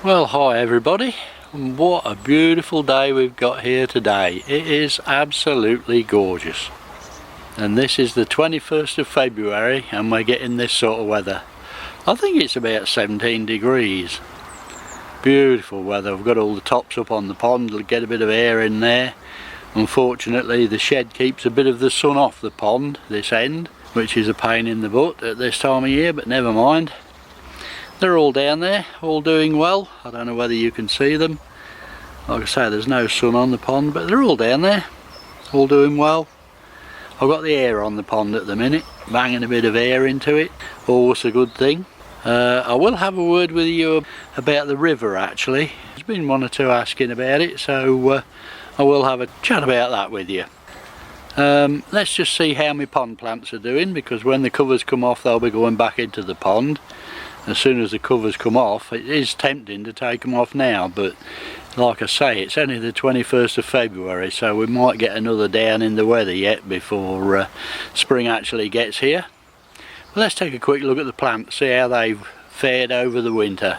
Well, hi everybody, and what a beautiful day we've got here today. It is absolutely gorgeous, and this is the 21st of February and we're getting this sort of weather. I think it's about 17 degrees. Beautiful weather. We've got all the tops up on the pond to get a bit of air in there. Unfortunately the shed keeps a bit of the sun off the pond, this end, which is a pain in the butt at this time of year, but never mind. They're all down there, all doing well. I don't know whether you can see them. Like I say, there's no sun on the pond, but they're all down there, all doing well. I've got the air on the pond at the minute, banging a bit of air into it, always a good thing. I will have a word with you about the river actually. There's been one or two asking about it, so I will have a chat about that with you. Let's just see how my pond plants are doing, because when the covers come off they'll be going back into the pond. As soon as the covers come off, it is tempting to take them off now, but like I say, it's only the 21st of February, so we might get another down in the weather yet before spring actually gets here. But let's take a quick look at the plants, see how they've fared over the winter.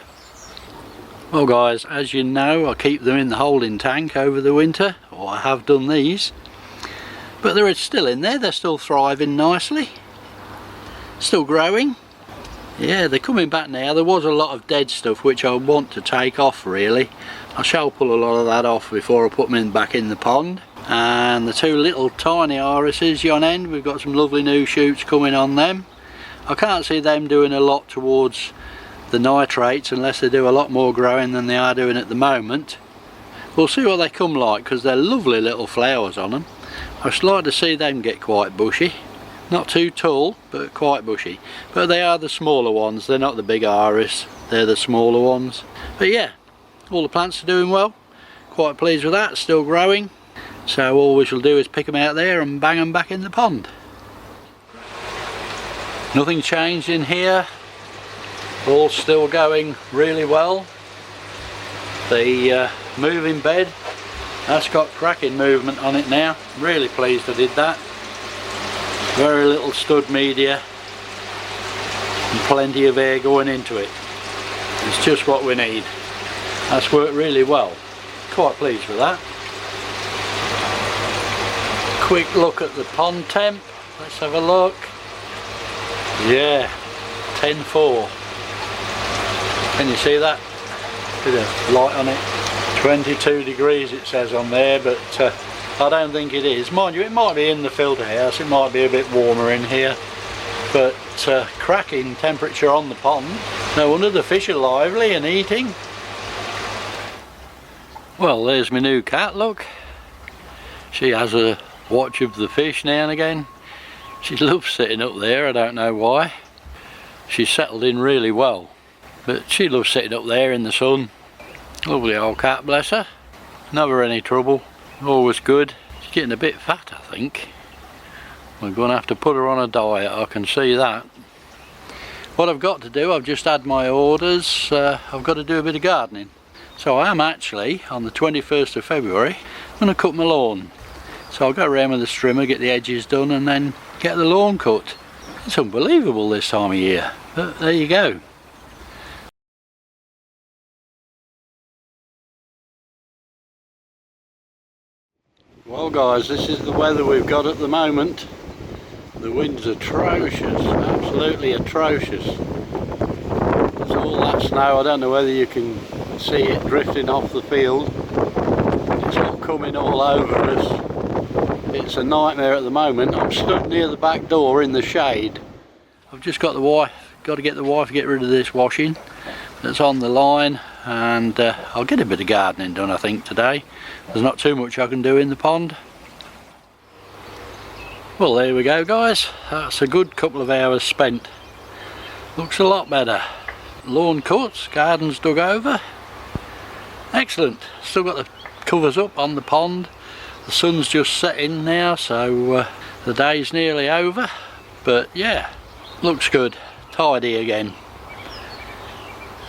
Well guys, as you know, I keep them in the holding tank over the winter, or I have done these, but they're still in there, they're still thriving nicely, still growing. Yeah, they're coming back now. There was a lot of dead stuff which I want to take off really. I shall pull a lot of that off before I put them back in the pond. And the two little tiny irises yon end, we've got some lovely new shoots coming on them. I can't see them doing a lot towards the nitrates unless they do a lot more growing than they are doing at the moment. We'll see what they come like, because they're lovely little flowers on them. I should like to see them get quite bushy. Not too tall, but quite bushy. But they are the smaller ones, they're not the big iris, they're the smaller ones. But yeah, all the plants are doing well, quite pleased with that, still growing. So all we shall do is pick them out there and bang them back in the pond. Nothing changed in here, all still going really well. The moving bed, that's got cracking movement on it now, really pleased I did that. Very little stud media and plenty of air going into it. It's just what we need. That's worked really well. Quite pleased with that. Quick look at the pond temp. Let's have a look. Yeah, 10.4. Can you see that? Bit of light on it. 22 degrees it says on there, but I don't think it is. Mind you, it might be in the filter house, it might be a bit warmer in here, but cracking temperature on the pond. No wonder the fish are lively and eating. Well, there's my new cat, look. She has a watch of the fish now and again. She loves sitting up there, I don't know why. She's settled in really well, but she loves sitting up there in the sun. Lovely old cat, bless her. Never any trouble. Always good. She's getting a bit fat, I think. We're going to have to put her on a diet, I can see that. What I've got to do, I've just had my orders, I've got to do a bit of gardening. So I am actually, on the 21st of February, going to cut my lawn. So I'll go around with the trimmer, get the edges done and then get the lawn cut. It's unbelievable this time of year, but there you go. Well guys, this is the weather we've got at the moment. The wind's atrocious, absolutely atrocious. There's all that snow, I don't know whether you can see it drifting off the field. It's all coming all over us. It's a nightmare at the moment. I'm stood near the back door in the shade. I've just got to get the wife to get rid of this washing that's on the line, and I'll get a bit of gardening done I think today. There's not too much I can do in the pond. Well, there we go guys, that's a good couple of hours spent. Looks a lot better. Lawn cut, gardens dug over. Excellent. Still got the covers up on the pond. The sun's just setting now, so the day's nearly over, but yeah, looks good. Tidy again.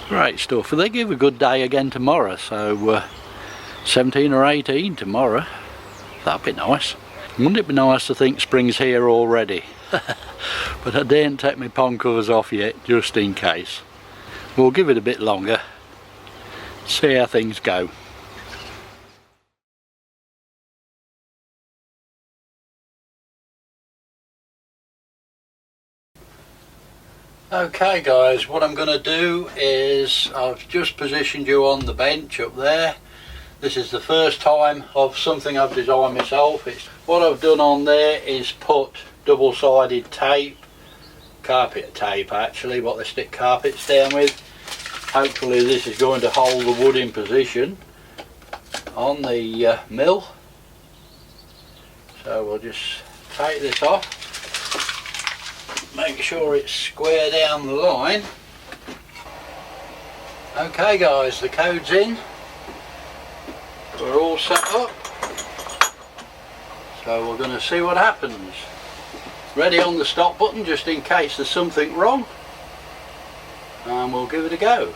Great stuff. They give a good day again tomorrow, so 17 or 18 tomorrow. That'd be nice. Wouldn't it be nice to think spring's here already? But I daren't take my pond covers off yet, just in case. We'll give it a bit longer. see how things go. Okay guys, what I'm going to do is I've just positioned you on the bench up there. This is the first time of something I've designed myself. What I've done on there is put double-sided tape, carpet tape actually, what they stick carpets down with. Hopefully this is going to hold the wood in position on the mill. So we'll just take this off, make sure it's square down the line. Okay guys, the code's in, we're all set up, so we're going to see what happens. Ready on the stop button just in case there's something wrong, and we'll give it a go.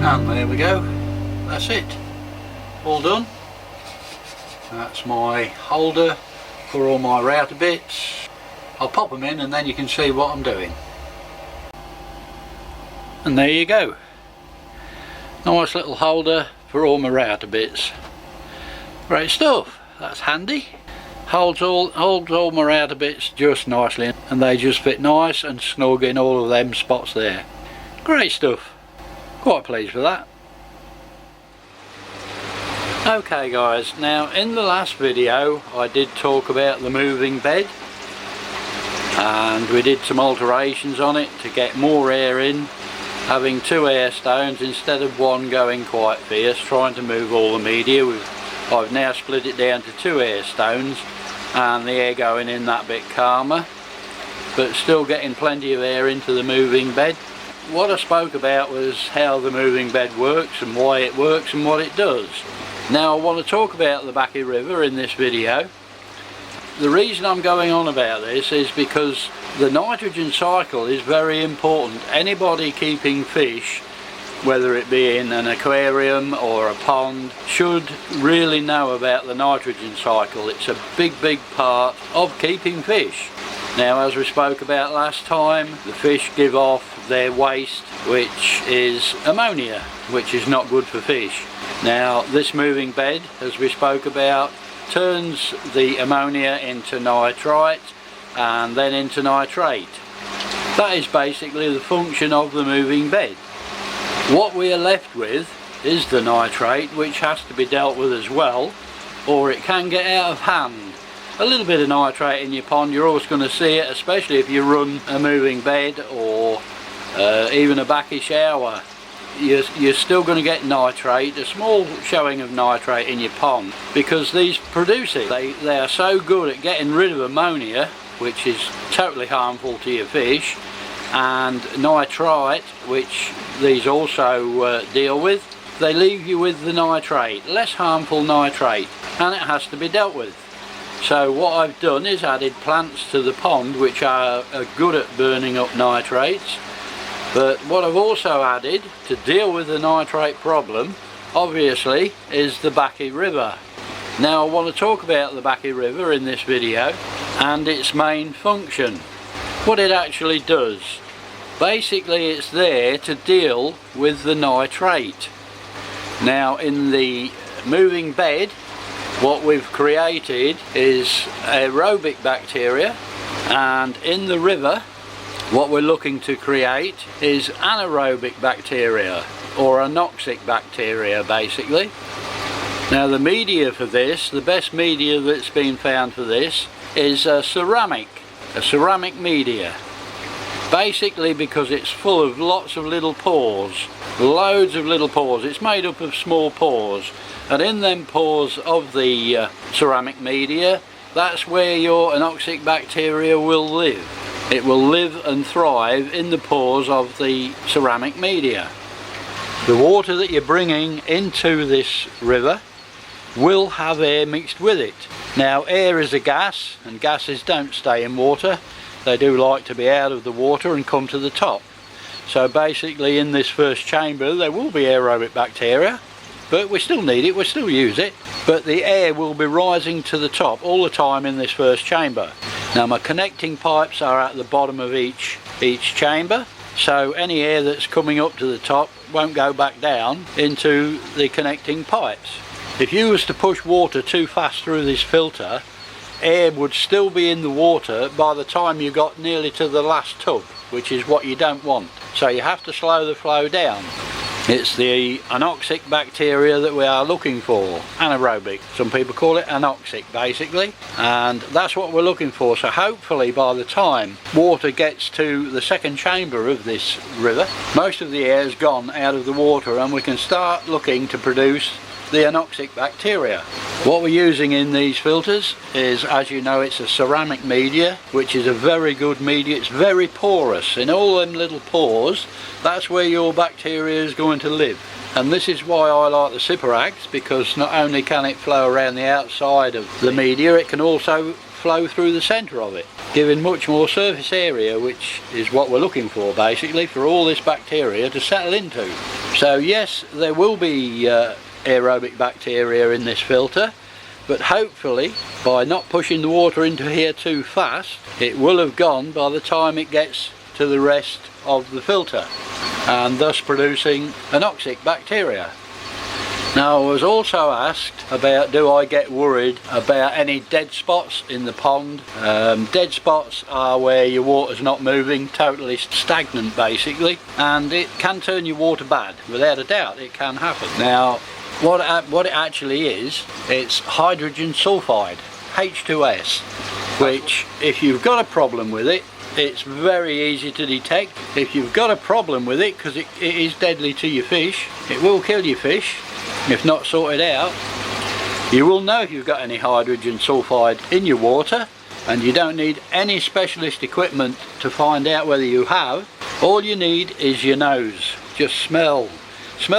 And there we go, that's it, all done. That's my holder for all my router bits. I'll pop them in and then you can see what I'm doing. And there you go, nice little holder for all my router bits. Great stuff, that's handy. Holds all my router bits just nicely, and they just fit nice and snug in all of them spots there. Great stuff. Quite pleased with that. Okay guys, now in the last video I did talk about the moving bed, and we did some alterations on it to get more air in, having 2 air stones instead of one going quite fierce, trying to move all the media. I've now split it down to 2 air stones, and the air going in that bit calmer, but still getting plenty of air into the moving bed. What I spoke about was how the moving bed works and why it works and what it does. Now I want to talk about the Bakki River in this video. The reason I'm going on about this is because the nitrogen cycle is very important. Anybody keeping fish whether it be in an aquarium or a pond, should really know about the nitrogen cycle. It's a big part of keeping fish. Now, as we spoke about last time, the fish give off their waste, which is ammonia, which is not good for fish. Now, this moving bed, as we spoke about, turns the ammonia into nitrite and then into nitrate. That is basically the function of the moving bed. What we are left with is the nitrate, which has to be dealt with as well, or it can get out of hand. A little bit of nitrate in your pond, you're always going to see it, especially if you run a moving bed or even a Bakki shower. You're still going to get nitrate, a small showing of nitrate in your pond, because these produce it. They are so good at getting rid of ammonia, which is totally harmful to your fish, and nitrite, which these also deal with. They leave you with the nitrate, less harmful nitrate, and it has to be dealt with. So what I've done is added plants to the pond which are good at burning up nitrates. But what I've also added to deal with the nitrate problem, obviously, is the Bakki River. Now I want to talk about the Bakki River in this video and its main function. What it actually does. Basically it's there to deal with the nitrate. Now in the moving bed, what we've created is aerobic bacteria, and in the river what we're looking to create is anaerobic bacteria, or anoxic bacteria basically. Now the media for this, the best media that's been found for this is a ceramic media. Basically because it's full of lots of little pores, loads of little pores. It's made up of small pores, and in them pores of the ceramic media, that's where your anoxic bacteria will live. It will live and thrive in the pores of the ceramic media. The water that you're bringing into this river will have air mixed with it. Now air is a gas, and gases don't stay in water. They do like to be out of the water and come to the top. So basically in this first chamber there will be aerobic bacteria, but we still need it, we still use it. But the air will be rising to the top all the time in this first chamber. Now my connecting pipes are at the bottom of each chamber, so any air that's coming up to the top won't go back down into the connecting pipes. If you was to push water too fast through this filter, air would still be in the water by the time you got nearly to the last tub, which is what you don't want. So you have to slow the flow down. It's the anoxic bacteria that we are looking for, anaerobic. Some people call it anoxic basically, and that's what we're looking for. So hopefully by the time water gets to the second chamber of this river, most of the air is gone out of the water and we can start looking to produce the anoxic bacteria. What we're using in these filters is, as you know, it's a ceramic media, which is a very good media. It's very porous. In all them little pores, that's where your bacteria is going to live. And this is why I like the Cyperax, because not only can it flow around the outside of the media, it can also flow through the centre of it, giving much more surface area, which is what we're looking for basically, for all this bacteria to settle into. So yes, there will be aerobic bacteria in this filter, but hopefully by not pushing the water into here too fast, it will have gone by the time it gets to the rest of the filter, and thus producing anoxic bacteria. Now I was also asked about, do I get worried about any dead spots in the pond? Dead spots are where your water's not moving, totally stagnant basically, and it can turn your water bad, without a doubt. It can happen. Now what it actually is, it's hydrogen sulfide, H2S, which if you've got a problem with it, it's very easy to detect. If you've got a problem with it, because it is deadly to your fish, it will kill your fish if not sorted out. You will know if you've got any hydrogen sulfide in your water, and you don't need any specialist equipment to find out whether you have. All you need is your nose. Just smell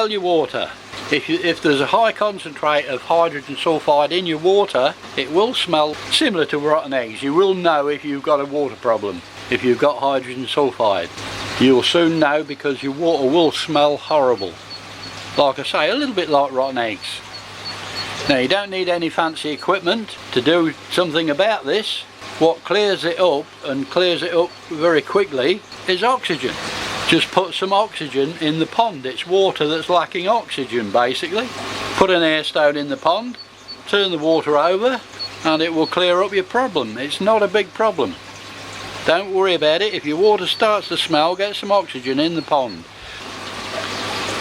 your water. If there's a high concentrate of hydrogen sulfide in your water, it will smell similar to rotten eggs. You will know if you've got a water problem, if you've got hydrogen sulfide. You'll soon know, because your water will smell horrible. Like I say, a little bit like rotten eggs. Now you don't need any fancy equipment to do something about this. What clears it up, and clears it up very quickly, is oxygen. Just put some oxygen in the pond. It's water that's lacking oxygen basically. Put an air stone in the pond, turn the water over, and it will clear up your problem. It's not a big problem. Don't worry about it. If your water starts to smell, get some oxygen in the pond.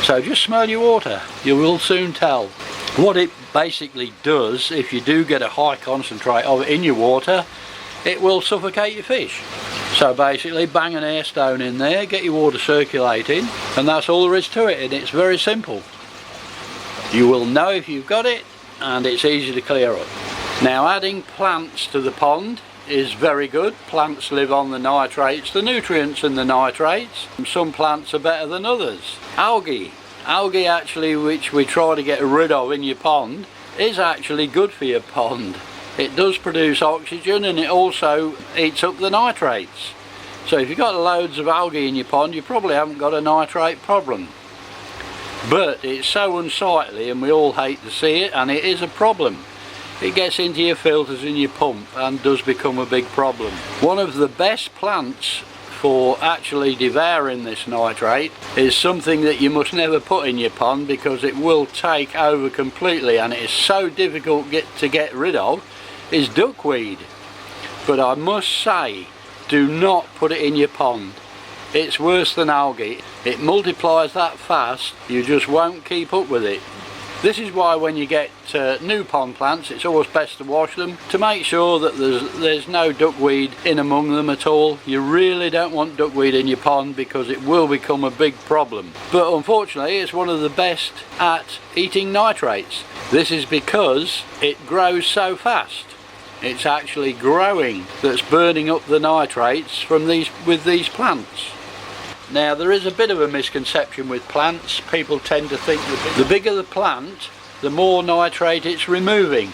So just smell your water, you will soon tell. What it basically does, if you do get a high concentrate of it in your water, it will suffocate your fish. So basically bang an air stone in there, get your water circulating, and that's all there is to it, and it's very simple. You will know if you've got it, and it's easy to clear up. Now adding plants to the pond is very good. Plants live on the nitrates, the nutrients in the nitrates. Some plants are better than others. Algae actually, which we try to get rid of in your pond, is actually good for your pond. It does produce oxygen, and it also eats up the nitrates. So if you've got loads of algae in your pond, you probably haven't got a nitrate problem. But it's so unsightly, and we all hate to see it, and it is a problem. It gets into your filters in your pump and does become a big problem. One of the best plants for actually devouring this nitrate is something that you must never put in your pond, because it will take over completely, and it is so difficult to get rid of, is duckweed. But I must say, do not put it in your pond. It's worse than algae. It multiplies that fast, you just won't keep up with it. This is why when you get new pond plants, it's always best to wash them to make sure that there's no duckweed in among them at all. You really don't want duckweed in your pond, because it will become a big problem. But unfortunately, it's one of the best at eating nitrates. This is because it grows so fast. It's actually growing that's burning up the nitrates with these plants. Now there is a bit of a misconception with plants. People tend to think that the bigger the plant, the more nitrate it's removing.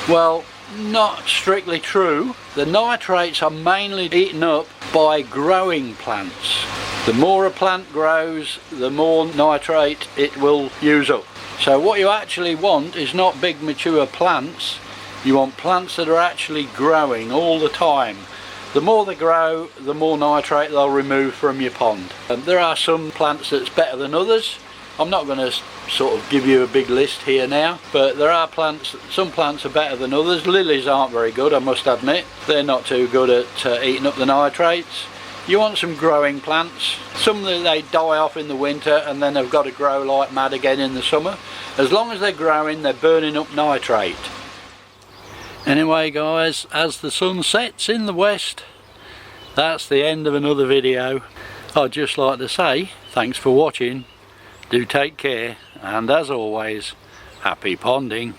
Well, not strictly true. The nitrates are mainly eaten up by growing plants. The more a plant grows, the more nitrate it will use up. So what you actually want is not big mature plants. You want plants that are actually growing all the time. The more they grow, the more nitrate they'll remove from your pond. There are some plants that's better than others. I'm not going to sort of give you a big list here now, but there are plants, some plants are better than others. Lilies aren't very good, I must admit. They're not too good at eating up the nitrates. You want some growing plants. Some they die off in the winter, and then they've got to grow like mad again in the summer. As long as they're growing, they're burning up nitrate. Anyway guys, as the sun sets in the west, that's the end of another video. I'd just like to say thanks for watching, do take care, and as always, happy ponding.